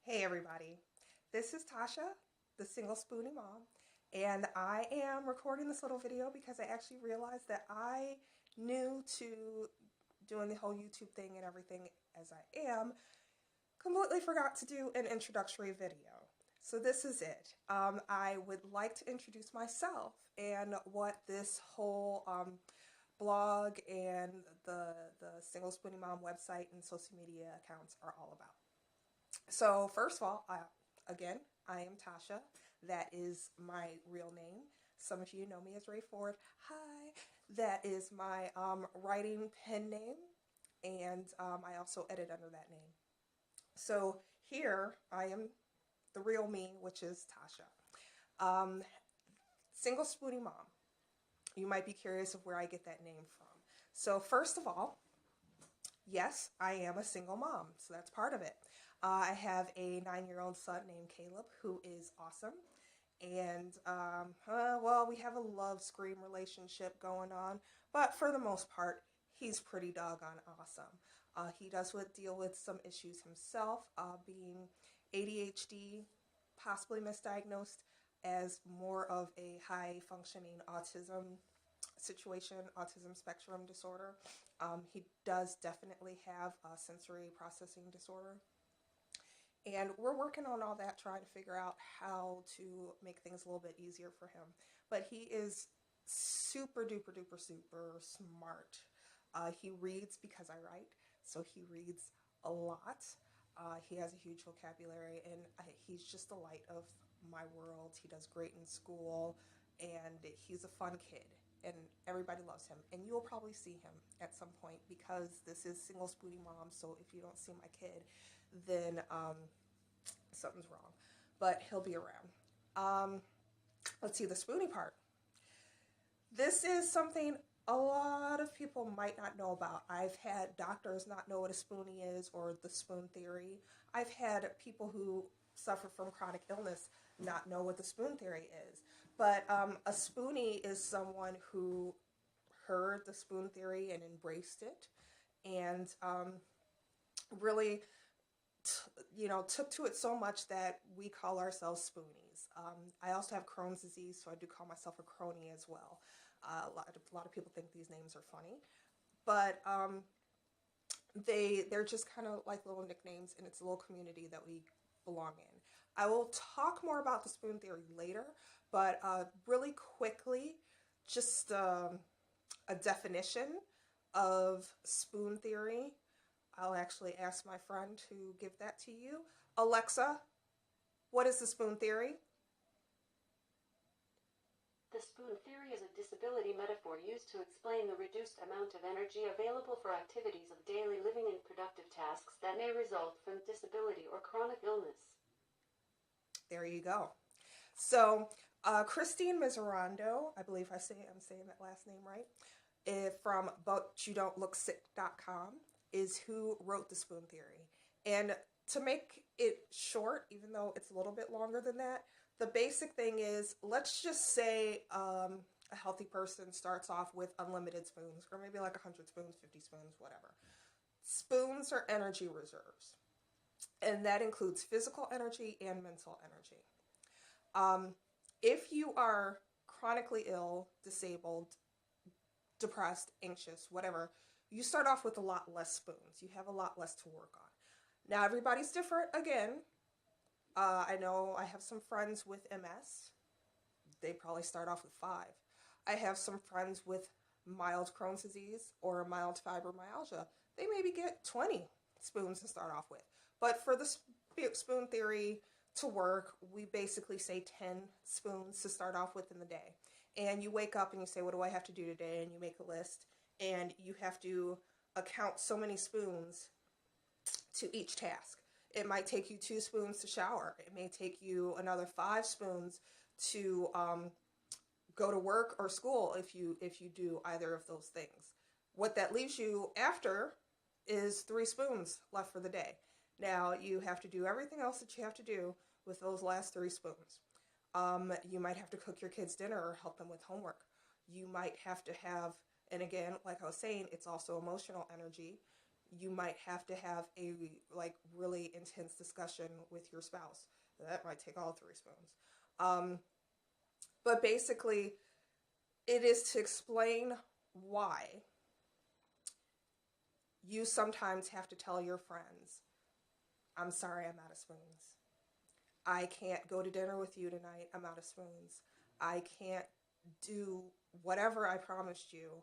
Hey everybody, this is Tasha, the single Spoonie mom, and I am recording this little video because I actually realized that I, new to doing the whole YouTube thing and everything as I am, completely forgot to do an introductory video. So this is it. I would like to introduce myself and what this whole blog and the single Spoonie mom website and social media accounts are all about. So first of all, again, I am Tasha. That is my real name. Some of you know me as Ray Ford. Hi. That is my writing pen name, and I also edit under that name. So here I am the real me, which is Tasha. Single Spoonie mom. You might be curious of where I get that name from. So first of all, yes, I am a single mom, so that's part of it. I have a 9-year-old son named Caleb who is awesome. And, well, we have a love scream relationship going on, but for the most part, he's pretty doggone awesome. He does deal with some issues himself, being ADHD, possibly misdiagnosed as more of a high functioning autism situation, autism spectrum disorder. He does definitely have a sensory processing disorder. And we're working on all that, trying to figure out how to make things a little bit easier for him. But he is super duper duper super smart. He reads because I write, so he reads a lot. He has a huge vocabulary, and he's just the light of my world. He does great in school, and he's a fun kid, and everybody loves him. And you'll probably see him at some point because this is single Spoonie mom, so if you don't see my kid, then something's wrong. But he'll be around. Let's see, the Spoonie part. This is something a lot of people might not know about. I've had doctors not know what a Spoonie is or the spoon theory. I've had people who suffer from chronic illness not know what the spoon theory is. But a Spoonie is someone who heard the spoon theory and embraced it, and really took to it so much that we call ourselves Spoonies. I also have Crohn's disease, so I do call myself a crony as well. A lot of people think these names are funny, but they're just kind of like little nicknames, and it's a little community that we belong in. I will talk more about the spoon theory later, but really quickly, just a definition of spoon theory. I'll actually ask my friend to give that to you. Alexa, what is the spoon theory? The spoon theory is a disability metaphor used to explain the reduced amount of energy available for activities of daily living and productive tasks that may result from disability or chronic illness. There you go. So, Christine Miserando, I believe I'm saying that last name right, from ButYouDon'tLookSick.com, is who wrote the spoon theory. And to make it short, even though it's a little bit longer than that, the basic thing is, let's just say a healthy person starts off with unlimited spoons, or maybe like 100 spoons, 50 spoons, whatever. Spoons are energy reserves, and that includes physical energy and mental energy. If you are chronically ill, disabled, depressed, anxious, whatever, you start off with a lot less spoons. You have a lot less to work on. Now, everybody's different again. I know I have some friends with MS. They probably start off with 5. I have some friends with mild Crohn's disease or mild fibromyalgia. They maybe get 20 spoons to start off with. But for the spoon theory to work, we basically say 10 spoons to start off with in the day. And you wake up and you say, what do I have to do today? And you make a list, and you have to account so many spoons to each task. It might take you 2 spoons to shower. It may take you another 5 spoons to go to work or school if you do either of those things. What that leaves you after is 3 spoons left for the day. Now you have to do everything else that you have to do with those last 3 spoons. You might have to cook your kids dinner or help them with homework. You might have to have, and again, like I was saying, it's also emotional energy. you might have to have a like really intense discussion with your spouse. That might take all 3 spoons. But basically, it is to explain why you sometimes have to tell your friends, I'm sorry, I'm out of spoons. I can't go to dinner with you tonight. I'm out of spoons. I can't do whatever I promised you.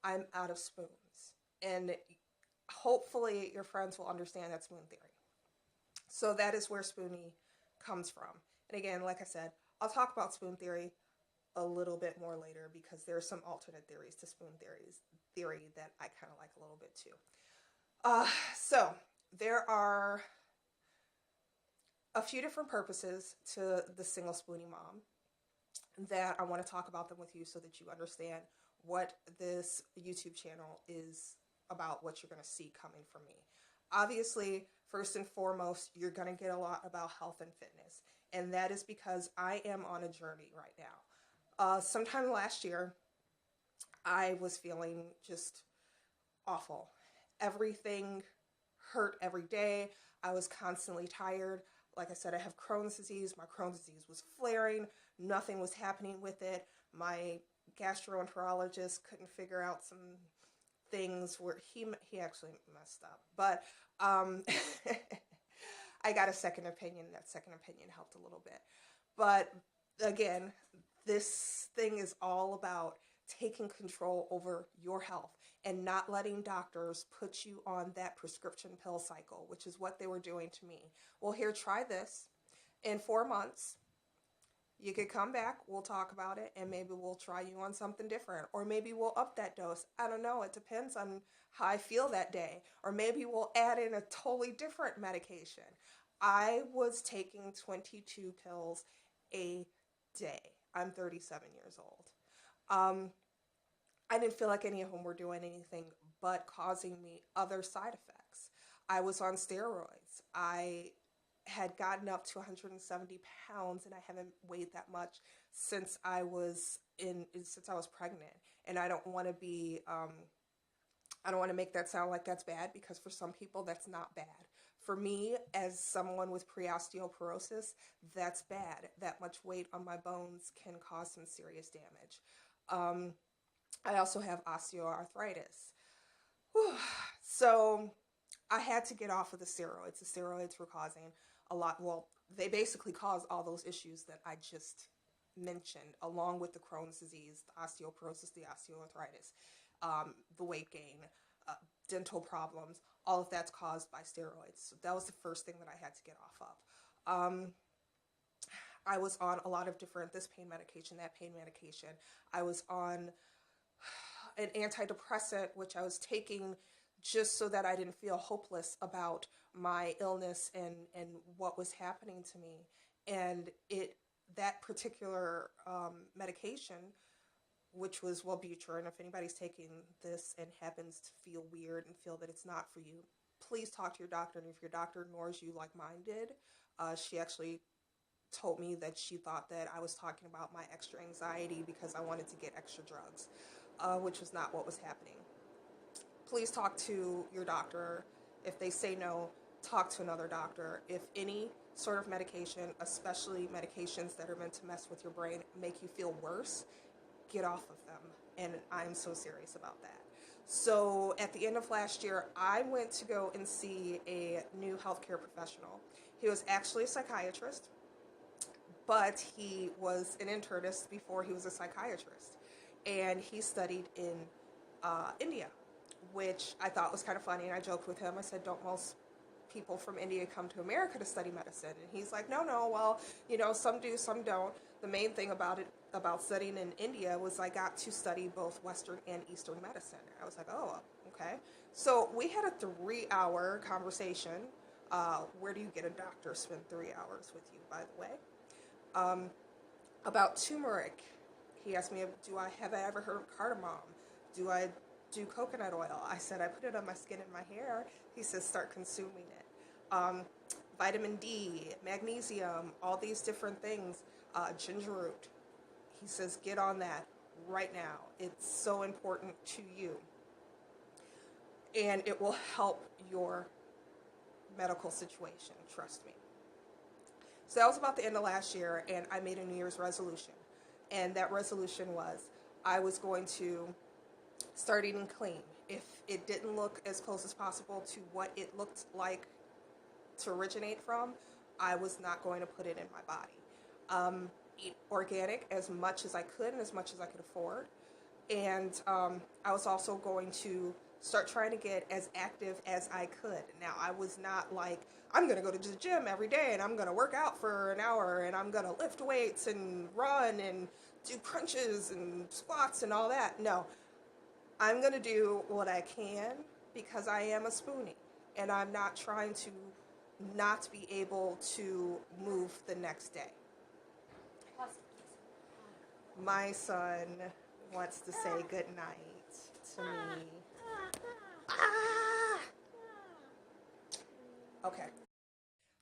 I'm out of spoons. And hopefully your friends will understand that spoon theory. So that is where Spoonie comes from. And again, like I said, I'll talk about spoon theory a little bit more later because there are some alternate theories to spoon theory that I kind of like a little bit too. So there are a few different purposes to the single Spoonie mom that I want to talk about them with you so that you understand what this YouTube channel is about, what you're going to see coming from me. Obviously, first and foremost, you're going to get a lot about health and fitness, and that is because I am on a journey right now. Sometime last year, I was feeling just awful. Everything hurt every day. I was constantly tired. Like I said, I have Crohn's disease. My Crohn's disease was flaring. Nothing was happening with it. My gastroenterologist couldn't figure out some things where he actually messed up. But I got a second opinion. That second opinion helped a little bit. But again, this thing is all about taking control over your health and not letting doctors put you on that prescription pill cycle, which is what they were doing to me. Well, here, try this. In 4 months, you could come back, we'll talk about it, and maybe we'll try you on something different. Or maybe we'll up that dose. I don't know. It depends on how I feel that day. Or maybe we'll add in a totally different medication. I was taking 22 pills a day. I'm 37 years old. I didn't feel like any of them were doing anything but causing me other side effects. I was on steroids. I had gotten up to 170 pounds, and I haven't weighed that much since I was pregnant. And I don't want to be, I don't want to make that sound like that's bad, because for some people that's not bad. For me, as someone with pre-osteoporosis, that's bad. That much weight on my bones can cause some serious damage. I also have osteoarthritis. Whew. So I had to get off of the steroids. The steroids were causing a lot. Well, they basically cause all those issues that I just mentioned, along with the Crohn's disease, the osteoporosis, the osteoarthritis, the weight gain, dental problems. All of that's caused by steroids. So that was the first thing that I had to get off of. I was on a lot of different, this pain medication, that pain medication. I was on an antidepressant, which I was taking just so that I didn't feel hopeless about my illness and what was happening to me. And that particular medication, which was Wellbutrin, if anybody's taking this and happens to feel weird and feel that it's not for you, please talk to your doctor. And if your doctor ignores you like mine did, she actually told me that she thought that I was talking about my extra anxiety because I wanted to get extra drugs, which was not what was happening. Please talk to your doctor. If they say no, talk to another doctor. If any sort of medication, especially medications that are meant to mess with your brain, make you feel worse, get off of them. And I'm so serious about that. So at the end of last year, I went to go and see a new healthcare professional. He was actually a psychiatrist, but he was an internist before he was a psychiatrist. And he studied in India, which I thought was kind of funny. And I joked with him. I said, don't most people from India come to America to study medicine? And he's like, no, well, some do, some don't. The main thing about studying in India was I got to study both Western and Eastern medicine. I was like, oh, okay. So we had a 3-hour conversation. Where do you get a doctor to spend 3 hours with you, by the way? About turmeric. He asked me, have I ever heard of cardamom? Do I do coconut oil? I said, I put it on my skin and my hair. He says, start consuming it. Vitamin D, magnesium, all these different things, ginger root. He says, get on that right now. It's so important to you. and it will help your medical situation, trust me. So that was about the end of last year, and I made a New Year's resolution. And that resolution was I was going to start eating clean. If it didn't look as close as possible to what it looked like to originate from, I was not going to put it in my body. Eat organic as much as I could and as much as I could afford. And I was also going to start trying to get as active as I could. Now, I was not like, I'm going to go to the gym every day and I'm going to work out for an hour and I'm going to lift weights and run and do crunches and squats and all that. No, I'm going to do what I can because I am a Spoonie and I'm not trying to not be able to move the next day. My son wants to say good night to me. Ah! Okay.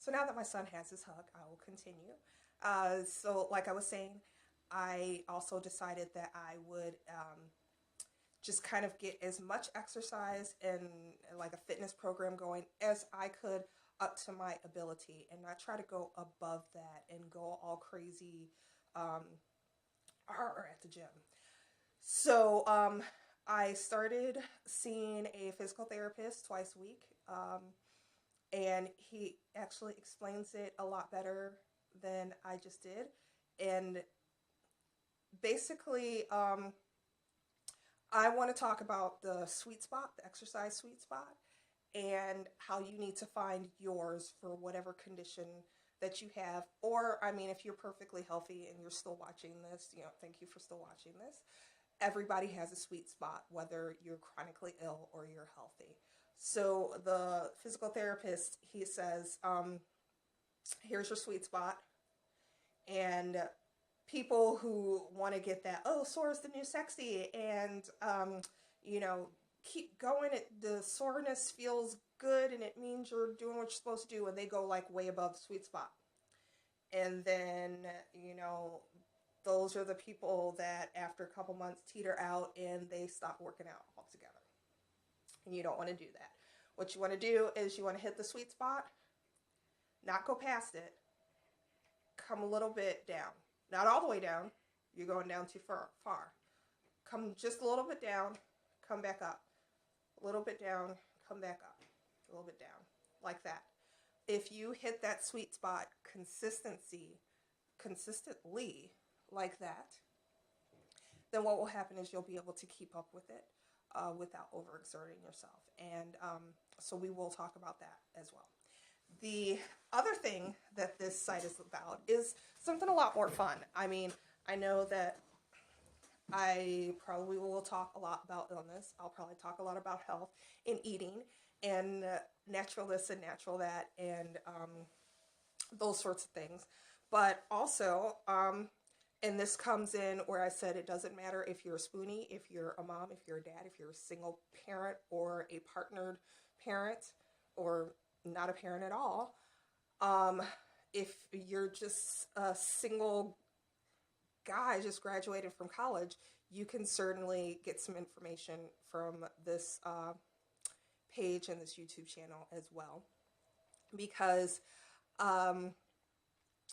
So now that my son has his hug, I will continue. So like I was saying, I also decided that I would just kind of get as much exercise and like a fitness program going as I could up to my ability and not try to go above that and go all crazy at the gym. So I started seeing a physical therapist twice a week, and he actually explains it a lot better than I just did. And basically, I want to talk about the sweet spot, the exercise sweet spot, and how you need to find yours for whatever condition that you have. Or, I mean, if you're perfectly healthy and you're still watching this, thank you for still watching this. Everybody has a sweet spot, whether you're chronically ill or you're healthy. So the physical therapist, he says, here's your sweet spot. And people who want to get that, oh, sore is the new sexy, and, keep going. The soreness feels good and it means you're doing what you're supposed to do, and they go like way above the sweet spot. And then, those are the people that after a couple months teeter out and they stop working out altogether. And you don't want to do that. What you want to do is you want to hit the sweet spot, not go past it, come a little bit down. Not all the way down. You're going down too far. Come just a little bit down, come back up. A little bit down, come back up. A little bit down. Like that. If you hit that sweet spot consistently like that, then what will happen is you'll be able to keep up with it without overexerting yourself. And so we will talk about that as well. The other thing that this site is about is something a lot more fun. I mean, I know that I probably will talk a lot about illness. I'll probably talk a lot about health and eating and natural this and natural that and those sorts of things. But also, and this comes in where I said it doesn't matter if you're a Spoonie, if you're a mom, if you're a dad, if you're a single parent or a partnered parent or not a parent at all. If you're just a single guy just graduated from college, you can certainly get some information from this page and this YouTube channel as well, because I'm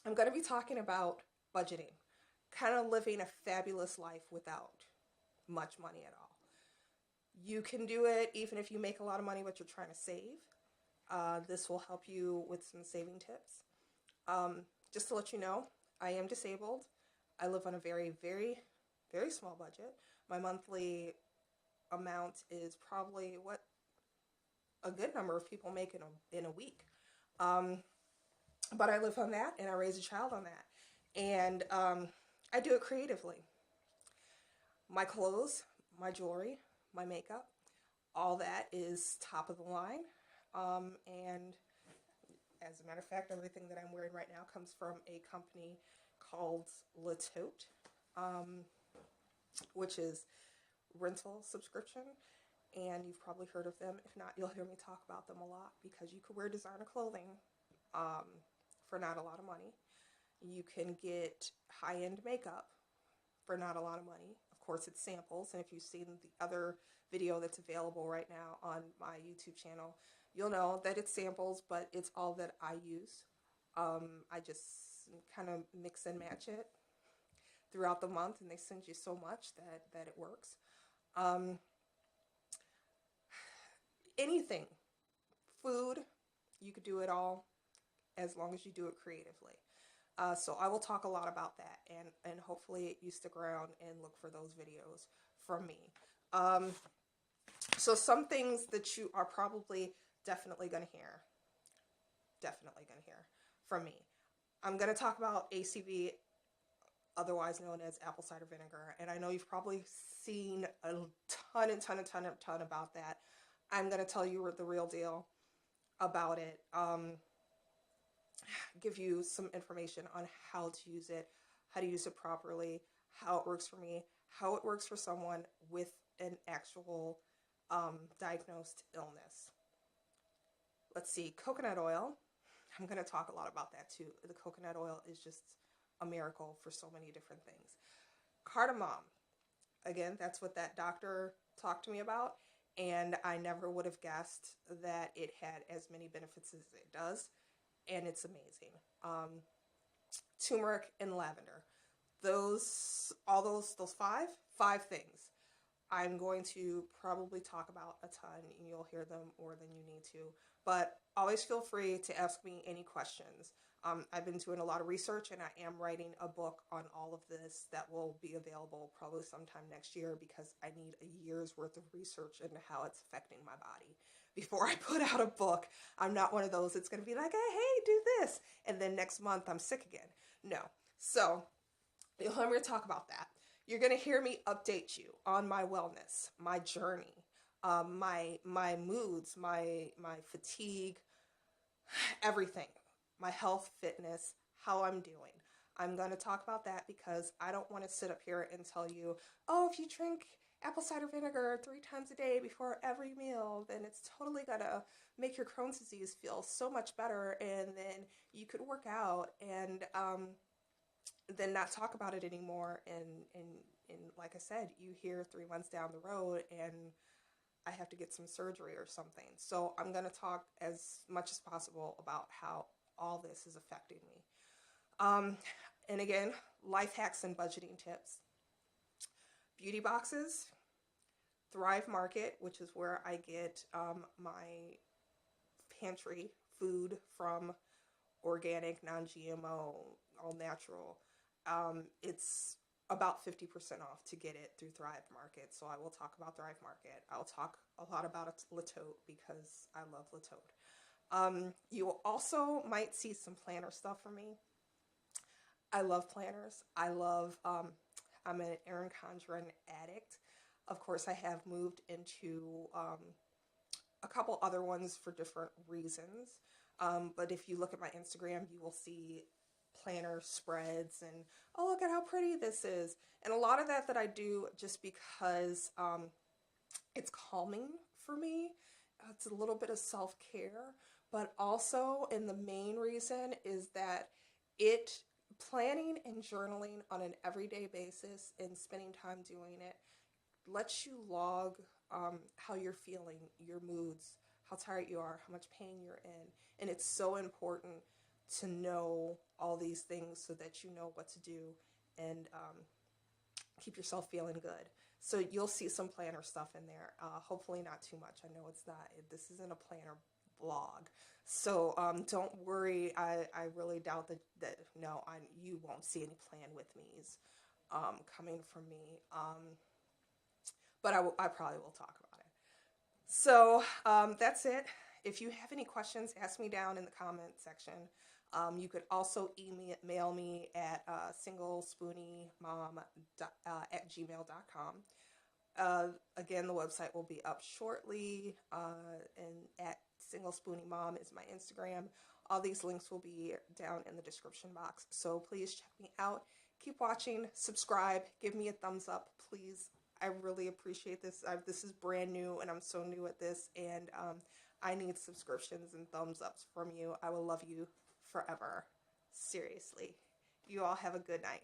going to be talking about budgeting, kind of living a fabulous life without much money at all. You can do it even if you make a lot of money but you're trying to save. This will help you with some saving tips. Just to let you know, I am disabled. I live on a very, very, very small budget. My monthly amount is probably what a good number of people make in a week. But I live on that, and I raise a child on that. And I do it creatively. My clothes, my jewelry, my makeup, all that is top of the line. And as a matter of fact, everything that I'm wearing right now comes from a company called La Tote, which is rental subscription, and you've probably heard of them. If not, you'll hear me talk about them a lot, because you could wear designer clothing for not a lot of money. You can get high-end makeup for not a lot of money. Of course, it's samples, and if you've seen the other video that's available right now on my YouTube channel, you'll know that it's samples, but it's all that I use. I just kind of mix and match it throughout the month, and they send you so much that it works. Um, Anything, food, you could do it all as long as you do it creatively. So I will talk a lot about that, and hopefully you stick around and look for those videos from me. So some things that you are probably definitely going to hear from me. I'm going to talk about ACV, otherwise known as apple cider vinegar, and I know you've probably seen a ton about that. I'm going to tell you the real deal about it, give you some information on how to use it, how to use it properly, how it works for me, how it works for someone with an actual diagnosed illness. Let's see, coconut oil. I'm going to talk a lot about that too. The coconut oil is just a miracle for so many different things. Cardamom. Again, that's what that doctor talked to me about, and I never would have guessed that it had as many benefits as it does, and it's amazing. Turmeric and lavender. All those five things. I'm going to probably talk about a ton, and you'll hear them more than you need to. But always feel free to ask me any questions. I've been doing a lot of research, and I am writing a book on all of this that will be available probably sometime next year, because I need a year's worth of research into how it's affecting my body before I put out a book. I'm not one of those that's going to be like, hey, do this, and then next month I'm sick again. No. So you'll hear me talk about that. You're going to hear me update you on my wellness, my journey, my moods, my fatigue, everything, my health, fitness, how I'm doing. I'm going to talk about that because I don't want to sit up here and tell you, oh, if you drink apple cider vinegar 3 times a day before every meal, then it's totally going to make your Crohn's disease feel so much better, and then you could work out and then not talk about it anymore. And like I said, you hear 3 months down the road and I have to get some surgery or something. So I'm going to talk as much as possible about how all this is affecting me. And again, life hacks and budgeting tips. Beauty boxes, Thrive Market, which is where I get my pantry food from, organic, non-GMO, all natural. It's about 50% off to get it through Thrive Market. So I will talk about Thrive Market. I'll talk a lot about Latote because I love Latote. You also might see some planner stuff from me. I love planners. I'm an Erin Condren addict. Of course, I have moved into a couple other ones for different reasons. But if you look at my Instagram, you will see planner spreads and, oh, look at how pretty this is. And a lot of that I do just because it's calming for me. It's a little bit of self-care, but also, and the main reason is that planning and journaling on an everyday basis and spending time doing it lets you log how you're feeling, your moods, how tired you are, how much pain you're in. And it's so important to know all these things so that you know what to do and keep yourself feeling good. So you'll see some planner stuff in there. Hopefully not too much. I know it's not. This isn't a planner blog. So don't worry. I really doubt that you won't see any plan with me's coming from me. But I probably will talk about it. So that's it. If you have any questions, ask me down in the comment section. You could also email me at singlespoonieMom@gmail.com. Again, the website will be up shortly, and at singlespoonieMom is my Instagram. All these links will be down in the description box. So please check me out. Keep watching, subscribe, give me a thumbs up, please. I really appreciate this. This is brand new, and I'm so new at this, and I need subscriptions and thumbs ups from you. I will love you forever. Seriously. You all have a good night.